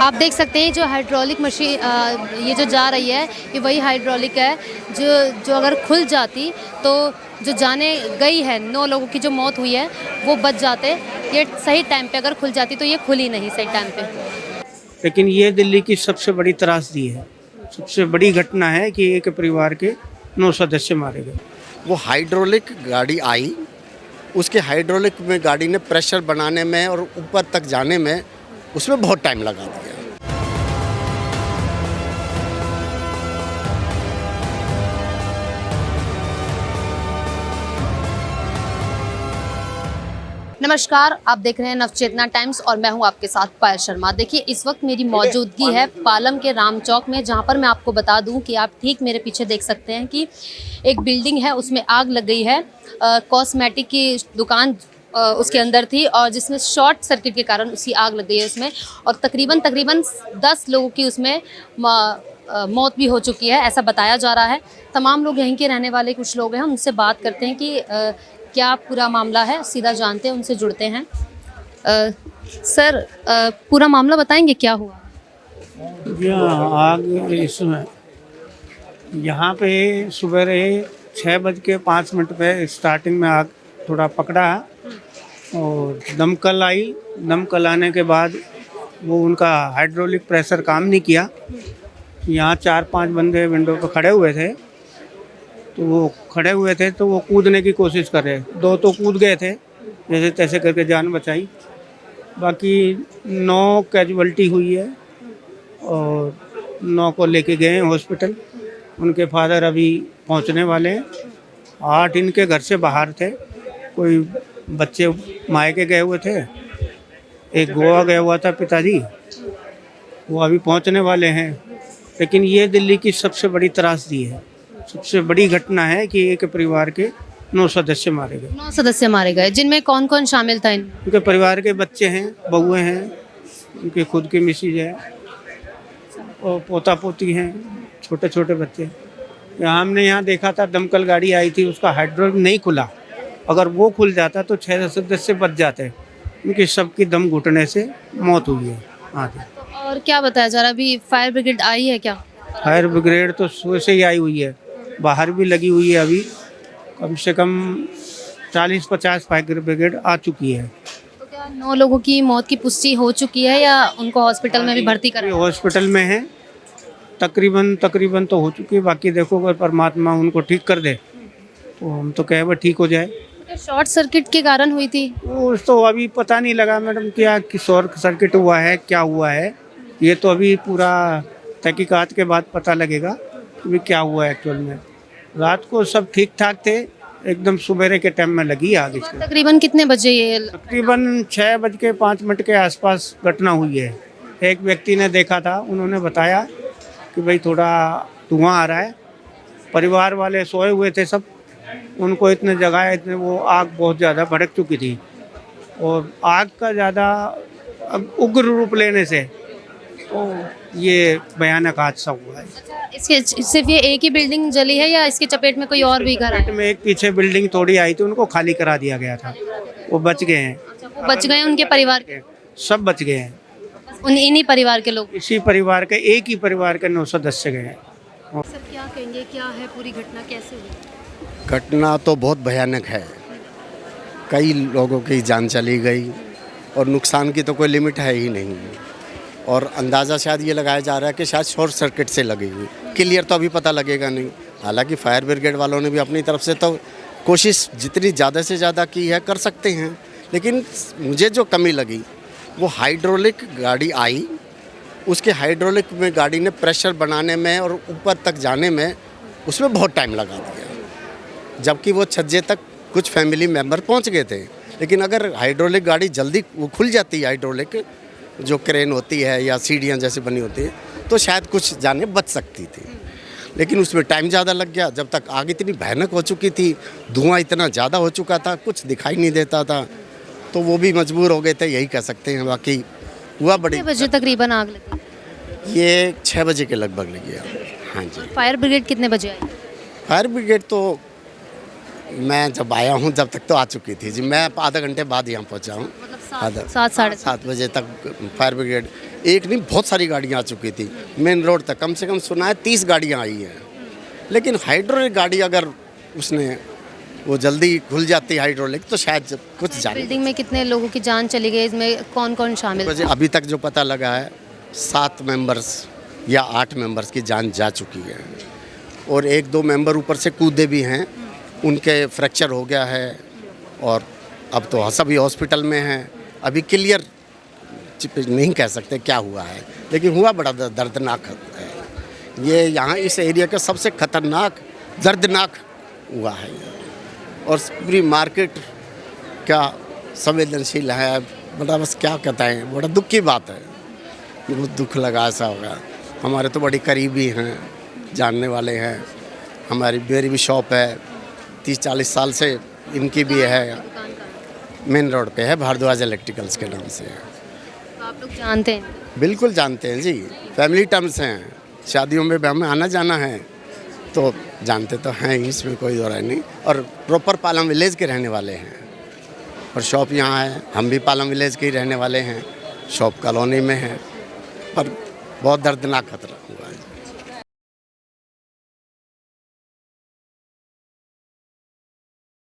आप देख सकते हैं जो हाइड्रोलिक मशीन ये जो जा रही है ये वही हाइड्रोलिक है जो जो अगर खुल जाती तो जो जाने गई है 9 लोगों की जो मौत हुई है वो बच जाते। ये सही टाइम पे अगर खुल जाती तो ये खुली नहीं सही टाइम पे। लेकिन ये दिल्ली की सबसे बड़ी त्रासदी है, सबसे बड़ी घटना है कि एक परिवार के 9 सदस्य मारे गए। वो हाइड्रोलिक गाड़ी आई, उसके हाइड्रोलिक में गाड़ी ने प्रेशर बनाने में और ऊपर तक जाने में उसमें बहुत टाइम लगा दिया। नमस्कार, आप देख रहे हैं नवचेतना टाइम्स और मैं हूं आपके साथ पायल शर्मा। देखिए इस वक्त मेरी मौजूदगी है पालम के राम चौक में, जहां पर मैं आपको बता दूं कि आप ठीक मेरे पीछे देख सकते हैं कि एक बिल्डिंग है उसमें आग लग गई है। कॉस्मेटिक की दुकान उसके अंदर थी और जिसमें शॉर्ट सर्किट के कारण उसकी आग लग गई है उसमें, और तकरीबन 10 लोगों की उसमें मौत भी हो चुकी है ऐसा बताया जा रहा है। तमाम लोग यहीं के रहने वाले कुछ लोग हैं, उनसे बात करते हैं कि क्या पूरा मामला है, सीधा जानते हैं, उनसे जुड़ते हैं। सर पूरा मामला बताएंगे क्या हुआ? आग इसमें यहाँ पे सुबह 6:05 पे स्टार्टिंग में आग थोड़ा पकड़ा और दमकल आई। दमकल आने के बाद वो उनका हाइड्रोलिक प्रेशर काम नहीं किया। यहाँ 4-5 बंदे विंडो पे खड़े हुए थे, तो वो कूदने की कोशिश कर रहे। 2 तो कूद गए थे, जैसे तैसे करके जान बचाई। बाकी 9 कैजुअल्टी हुई है और 9 को लेके गए हैं हॉस्पिटल। उनके फादर अभी पहुंचने वाले हैं। 8 इनके घर से बाहर थे, कोई बच्चे मायके गए हुए थे, एक गोवा गया हुआ था पिताजी, वो अभी पहुंचने वाले हैं। लेकिन ये दिल्ली की सबसे बड़ी त्रासदी है, सबसे बड़ी घटना है कि एक परिवार के 9 सदस्य मारे गए। 9 सदस्य मारे गए, जिनमें कौन कौन शामिल था? उनके परिवार के बच्चे हैं, बहुएं हैं, उनके खुद की मिसेज है और पोता पोती हैं, छोटे छोटे बच्चे। हमने यहाँ देखा था, दमकल गाड़ी आई थी, उसका हाइड्रोलिक नहीं खुला। अगर वो खुल जाता तो 6 सदस्य बच जाते। उनकी सबकी दम घुटने से मौत हुई है। हाँ जी। और क्या बताया जा रहा है, अभी फायर ब्रिगेड आई है क्या? फायर ब्रिगेड तो सुबह से ही आई हुई है, बाहर भी लगी हुई है। अभी कम से कम 40-50 फायर ब्रिगेड आ चुकी है। तो क्या 9 लोगों की मौत की पुष्टि हो चुकी है या उनको हॉस्पिटल में भी भर्ती करा? हॉस्पिटल में है, तकरीबन तो हो चुकी है। बाकी देखो अगर परमात्मा उनको ठीक कर दे तो हम तो कहे वो ठीक हो जाए। शॉर्ट सर्किट के कारण हुई थी? वो तो अभी पता नहीं लगा मैडम क्या कि शॉर्ट सर्किट हुआ है, क्या हुआ है। ये तो अभी पूरा तहकीकात के बाद पता लगेगा कि क्या हुआ है एक्चुअल में। रात को सब ठीक ठाक थे, एकदम सुबह के टाइम में लगी आग इसके। तकरीबन कितने बजे ये? तकरीबन 6:05 के आसपास घटना हुई है। एक व्यक्ति ने देखा था, उन्होंने बताया कि भाई थोड़ा धुआं आ रहा है। परिवार वाले सोए हुए थे सब, उनको इतने जगाया, इतने वो आग बहुत ज़्यादा भड़क चुकी थी और आग का ज़्यादा उग्र रूप लेने से तो ये भयानक हादसा हुआ है। इसके सिर्फ ये एक ही बिल्डिंग जली है या इसके चपेट में कोई और भी घर है? में एक पीछे बिल्डिंग थोड़ी आई थी, उनको खाली करा दिया गया था, वो बच गए हैं। वो बच गए, उनके परिवार के सब बच गए हैं। इन्हीं परिवार के लोग? इसी परिवार के, एक ही परिवार के 9 सदस्य गए हैं। सर क्या कहेंगे, क्या है पूरी घटना, कैसे हुई? घटना तो बहुत भयानक है, कई लोगों की जान चली गई और नुकसान की तो कोई लिमिट है ही नहीं। और अंदाज़ा शायद ये लगाया जा रहा है कि शायद शॉर्ट सर्किट से लगी हुई। क्लियर तो अभी पता लगेगा नहीं। हालांकि फायर ब्रिगेड वालों ने भी अपनी तरफ से तो कोशिश जितनी ज़्यादा से ज़्यादा की है, कर सकते हैं। लेकिन मुझे जो कमी लगी, वो हाइड्रोलिक गाड़ी आई, उसके हाइड्रोलिक में गाड़ी ने प्रेशर बनाने में और ऊपर तक जाने में उसमें बहुत टाइम लगा दिया। जबकि वो छज्जे तक कुछ फैमिली मेम्बर पहुंच गए थे। लेकिन अगर हाइड्रोलिक गाड़ी जल्दी वो खुल जाती है, हाइड्रोलिक जो क्रेन होती है या सीढ़ियाँ जैसे बनी होती है, तो शायद कुछ जाने बच सकती थी। लेकिन उसमें टाइम ज़्यादा लग गया। जब तक आग इतनी भयानक हो चुकी थी, धुआं इतना ज़्यादा हो चुका था, कुछ दिखाई नहीं देता था, तो वो भी मजबूर हो गए थे, यही कह सकते हैं। बाकी हुआ बड़ी। कितने बजे तकरीबन आग लगी? ये 6 बजे के लगभग लगी आग। हाँ जी। फायर ब्रिगेड कितने बजे आई? फायर ब्रिगेड तो मैं जब आया हूँ जब तक तो आ चुकी थी जी। मैं आधा घंटे बाद यहाँ पहुँचा हूँ। मतलब सात साढ़े 7 बजे तक फायर ब्रिगेड, एक नहीं बहुत सारी गाड़ियाँ आ चुकी थी मेन रोड तक, कम से कम सुना है 30 गाड़ियाँ आई हैं। लेकिन हाइड्रोलिक गाड़ी अगर उसने वो जल्दी खुल जाती हाइड्रोलिक तो शायद कुछ जाने। बिल्डिंग में कितने लोगों की जान चली गई, इसमें कौन कौन शामिल वजह अभी तक जो पता लगा है 7 मेंबर्स या 8 मेंबर्स की जान जा चुकी है, और 1-2 मेंबर ऊपर से कूदे भी हैं, उनके फ्रैक्चर हो गया है और अब तो सभी हॉस्पिटल में हैं। अभी क्लियर नहीं कह सकते क्या हुआ है, लेकिन हुआ बड़ा दर्दनाक है। ये यहाँ इस एरिया का सबसे खतरनाक दर्दनाक हुआ है, और पूरी मार्केट का संवेदनशील है। बड़ा बस क्या कहते हैं, बड़ा दुख की बात है, बहुत दुख लगा ऐसा होगा। हमारे तो बड़ी करीबी हैं, जानने वाले हैं, मेरी भी शॉप है 30-40 साल से, इनकी भी है, मेन रोड पे है, भारद्वाज इलेक्ट्रिकल्स के नाम से है। तो आप लोग जानते हैं? बिल्कुल जानते हैं जी, फैमिली टर्म्स हैं, शादियों में भी हमें आना जाना है तो जानते तो हैं ही, इसमें कोई दो राय नहीं। और प्रॉपर पालम विलेज के रहने वाले हैं, और शॉप यहाँ है, हम भी पालम विलेज के ही रहने वाले हैं, शॉप कॉलोनी में है, पर बहुत दर्दनाक खतरा हुआ है।